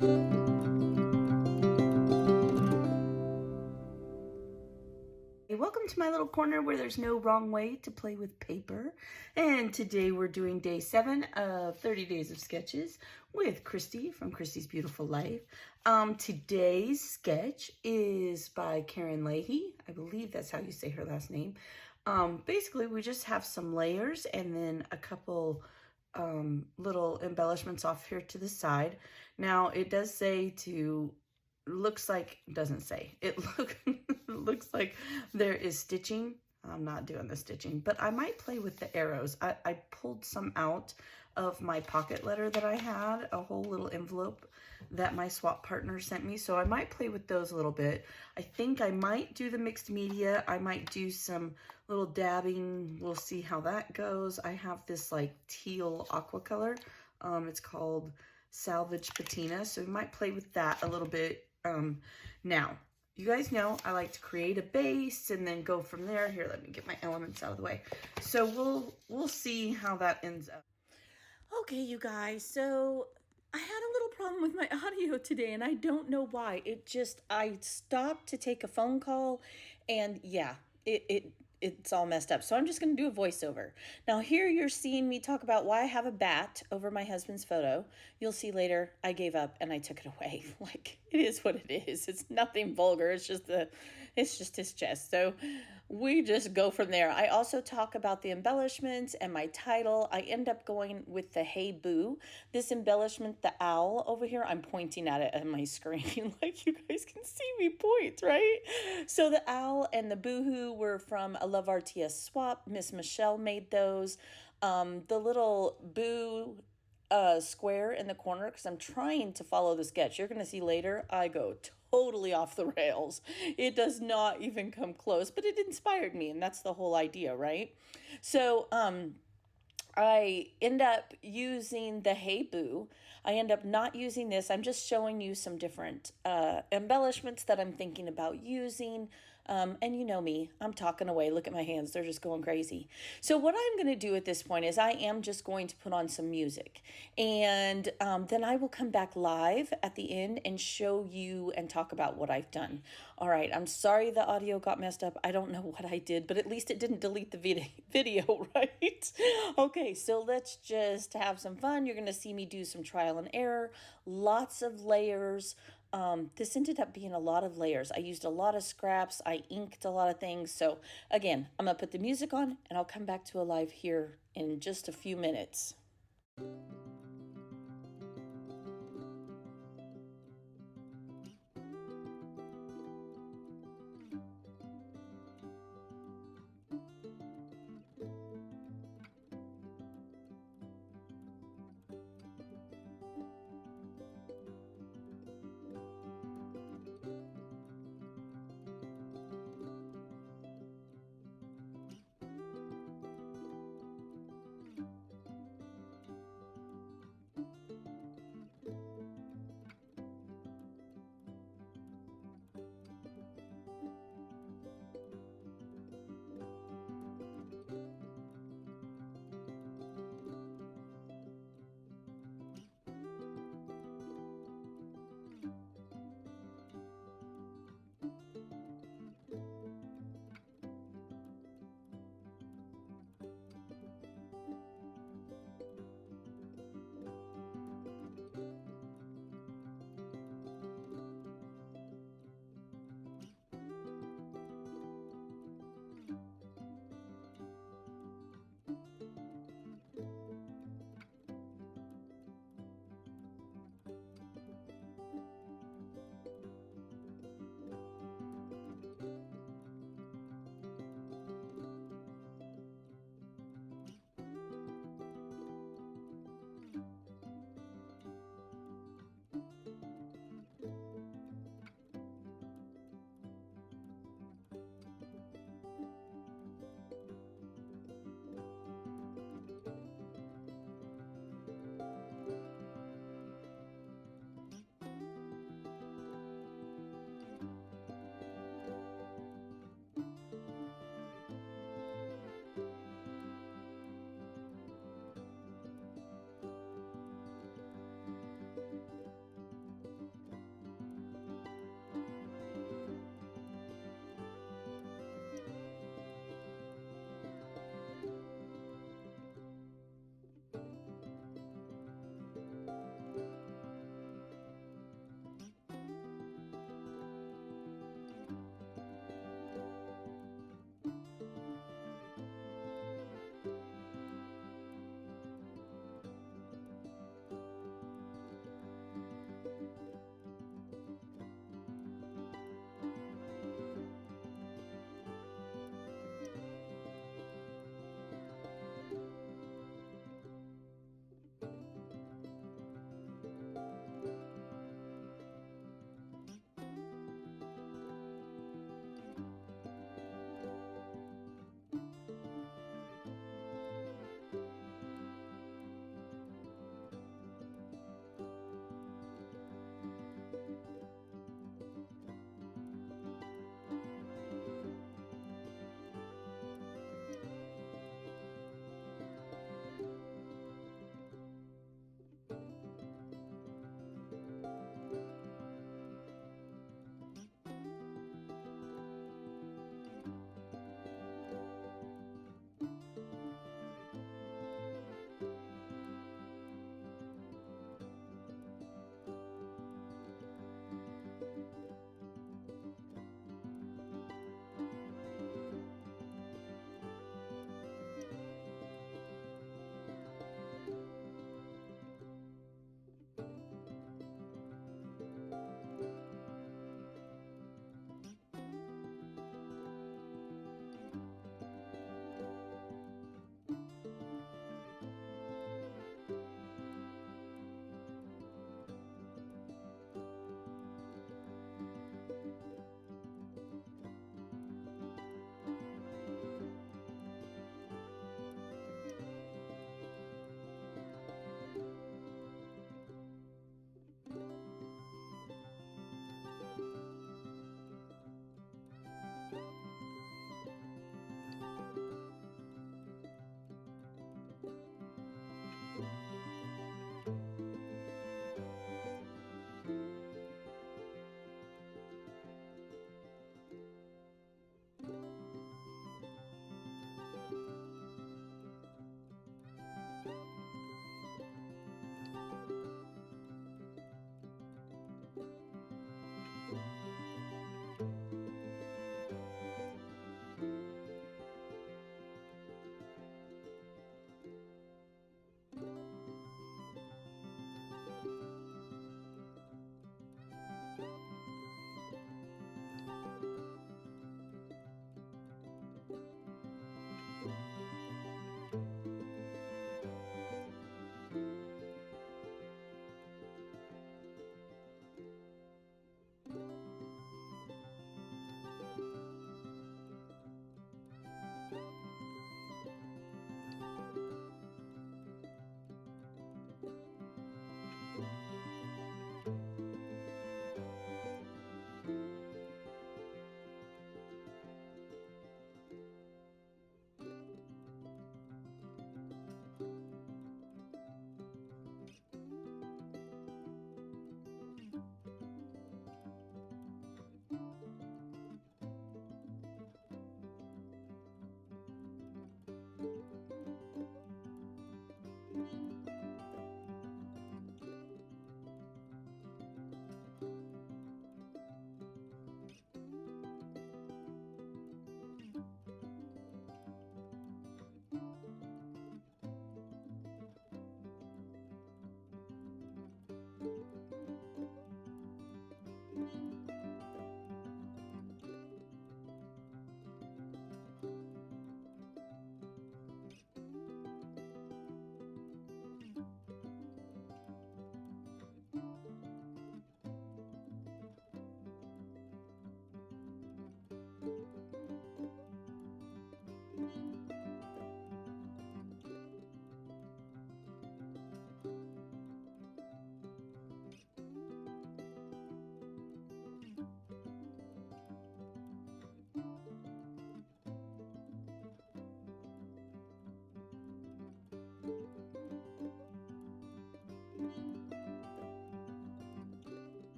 Welcome to my little corner where there's no wrong way to play with paper. And today we're doing day 7 of 30 Days of Sketches with Christy from Christy's Beautiful Life. Today's sketch is by Karen Leahy. I believe that's how you say her last name. Basically, we just have some layers and then a couple little embellishments off here to the side. Now, it does say to... looks like, doesn't say, it looks like there is stitching. I'm not doing the stitching, but I might play with the arrows. I pulled some out of my pocket letter that I had, a whole little envelope that my swap partner sent me, so I might play with those a little bit. I think I might do the mixed media. I might do some little dabbing. We'll see how that goes. I have this like teal aqua color. It's called Salvage Patina, so we might play with that a little bit. Now, you guys know I like to create a base and then go from there. Here, let me get my elements out of the way. So we'll see how that ends up. Okay, you guys, so I had a little problem with my audio today, and I don't know why. I stopped to take a phone call, and yeah, it's all messed up. So I'm just going to do a voiceover. Now here you're seeing me talk about why I have a bat over my husband's photo. You'll see later I gave up and I took it away. Like, it is what it is. It's nothing vulgar. It's just his chest. So we just go from there. I also talk about the embellishments and my title. I end up going with the Hey Boo. This embellishment, the owl over here, I'm pointing at it on my screen like you guys can see me point, right? So the owl and the boohoo were from a Love RTS swap. Miss Michelle made those. The little boo square in the corner, because I'm trying to follow the sketch. You're going to see later I go totally off the rails. It does not even come close, but it inspired me, and that's the whole idea, right? So I end up using the Hey Boo. I end up not using this. I'm just showing you some different embellishments that I'm thinking about using. And you know me, I'm talking away. Look at my hands. They're just going crazy. So what I'm going to do at this point is I am just going to put on some music. And then I will come back live at the end and show you and talk about what I've done. All right, I'm sorry the audio got messed up. I don't know what I did, but at least it didn't delete the video, right? Okay, so let's just have some fun. You're going to see me do some trial and error, lots of layers. This ended up being a lot of layers. I used a lot of scraps. I inked a lot of things. So again, I'm going to put the music on and I'll come back to a live here in just a few minutes.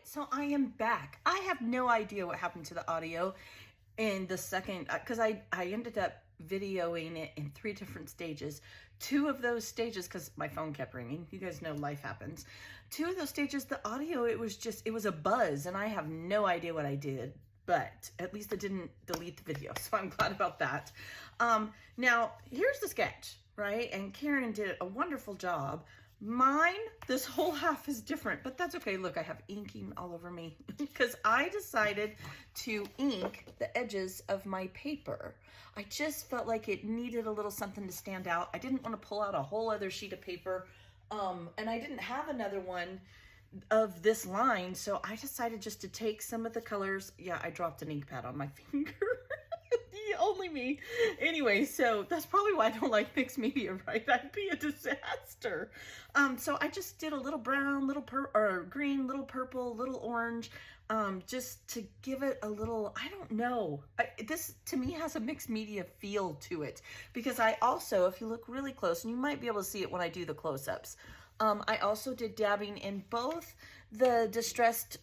so I am back. I have no idea what happened to the audio in the second, because I ended up videoing it in 3 different stages. 2 of those stages, because my phone kept ringing. You guys know life happens. 2 of those stages, the audio, it was a buzz, and I have no idea what I did, but at least it didn't delete the video, so I'm glad about that. Now, here's the sketch, right? And Karen did a wonderful job. Mine, this whole half is different, but that's okay. Look, I have inking all over me because I decided to ink the edges of my paper. I just felt like it needed a little something to stand out. I didn't want to pull out a whole other sheet of paper, and I didn't have another one of this line, so I decided just to take some of the colors. Yeah, I dropped an ink pad on my finger. Only me. Anyway, so that's probably why I don't like mixed media, right? That'd be a disaster. So I just did a little brown, little green, little purple, little orange, just to give it a little, I don't know. This to me has a mixed media feel to it, because I also, if you look really close, and you might be able to see it when I do the close-ups, I also did dabbing in both the distressed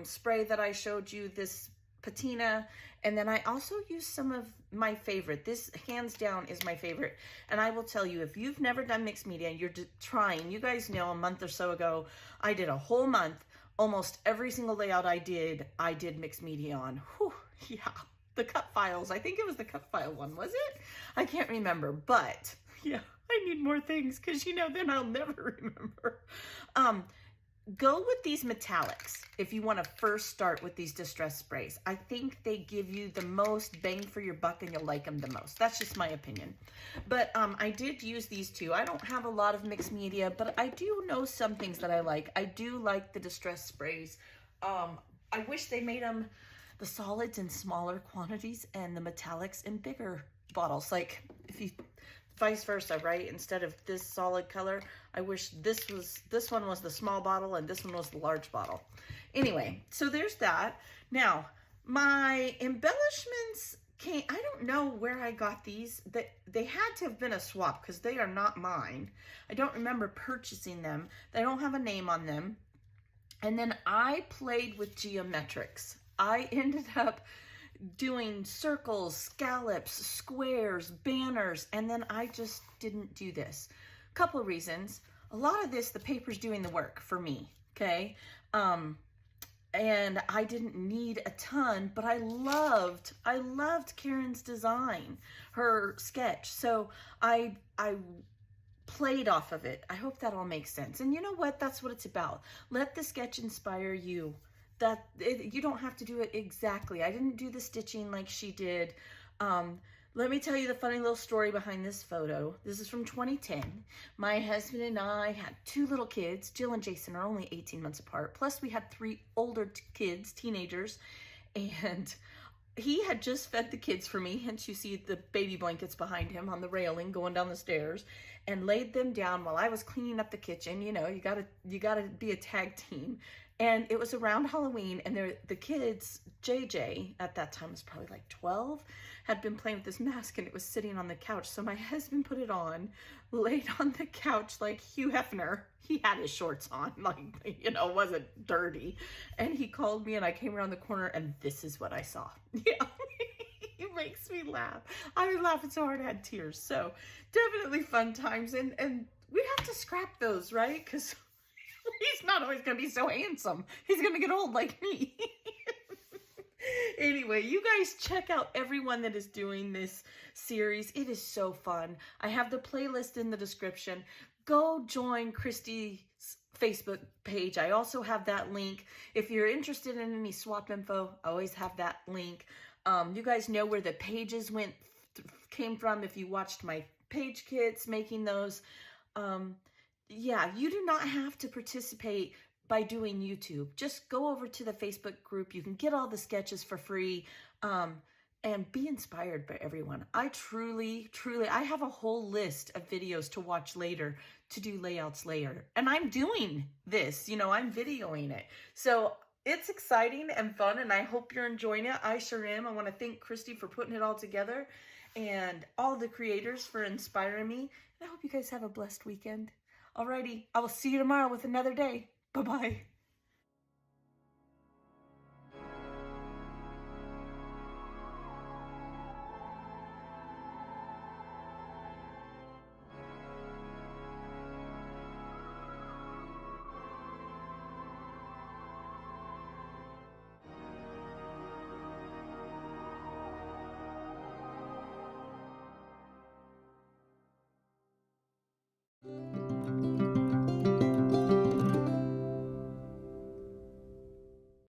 spray that I showed you, this patina, and then I also used some of my favorite. This hands down is my favorite, and I will tell you, if you've never done mixed media, you're trying. You guys know a month or so ago I did a whole month, almost every single layout I did mixed media on. Whew, yeah, the cut files, I think it was the cut file one, was it? I can't remember, but yeah, I need more things, because you know, then I'll never remember. Go with these metallics if you want to first start with these distress sprays. I think they give you the most bang for your buck, and you'll like them the most. That's just my opinion. But I did use these 2. I don't have a lot of mixed media, but I do know some things that I like. I do like the distress sprays. I wish they made them, the solids, in smaller quantities and the metallics in bigger bottles. Like, if you vice versa, right? Instead of this solid color, I wish this one was the small bottle and this one was the large bottle. Anyway, so there's that. Now, my embellishments came, I don't know where I got these. They had to have been a swap, because they are not mine. I don't remember purchasing them. They don't have a name on them. And then I played with geometrics. I ended up doing circles, scallops, squares, banners, and then I just didn't do this. Couple of reasons. A lot of this, the paper's doing the work for me, okay? And I didn't need a ton, but I loved Karen's design, her sketch. So I played off of it. I hope that all makes sense. And you know what? That's what it's about. Let the sketch inspire you. You don't have to do it exactly. I didn't do the stitching like she did. Let me tell you the funny little story behind this photo. This is from 2010. My husband and I had 2 little kids. Jill and Jason are only 18 months apart. Plus we had 3 older kids, teenagers, and he had just fed the kids for me. Hence you see the baby blankets behind him on the railing going down the stairs, and laid them down while I was cleaning up the kitchen. You know, you gotta be a tag team. And it was around Halloween, and the kids, JJ, at that time was probably like 12, had been playing with this mask, and it was sitting on the couch. So my husband put it on, laid on the couch like Hugh Hefner. He had his shorts on, like, you know, it wasn't dirty. And he called me, and I came around the corner, and this is what I saw. Yeah, it makes me laugh. I was laughing so hard I had tears. So definitely fun times, and we have to scrap those, right? Because he's not always going to be so handsome. He's going to get old like me. Anyway, you guys check out everyone that is doing this series. It is so fun. I have the playlist in the description. Go join Christy's Facebook page. I also have that link. If you're interested in any swap info, I always have that link. You guys know where the pages came from if you watched my page kits making those. Yeah, you do not have to participate by doing YouTube. Just go over to the Facebook group. You can get all the sketches for free, and be inspired by everyone. I truly, I have a whole list of videos to watch later to do layouts later. And I'm doing this, you know, I'm videoing it. So it's exciting and fun, and I hope you're enjoying it. I sure am. I want to thank Christy for putting it all together, and all the creators for inspiring me. And I hope you guys have a blessed weekend. Alrighty, I will see you tomorrow with another day. Bye-bye.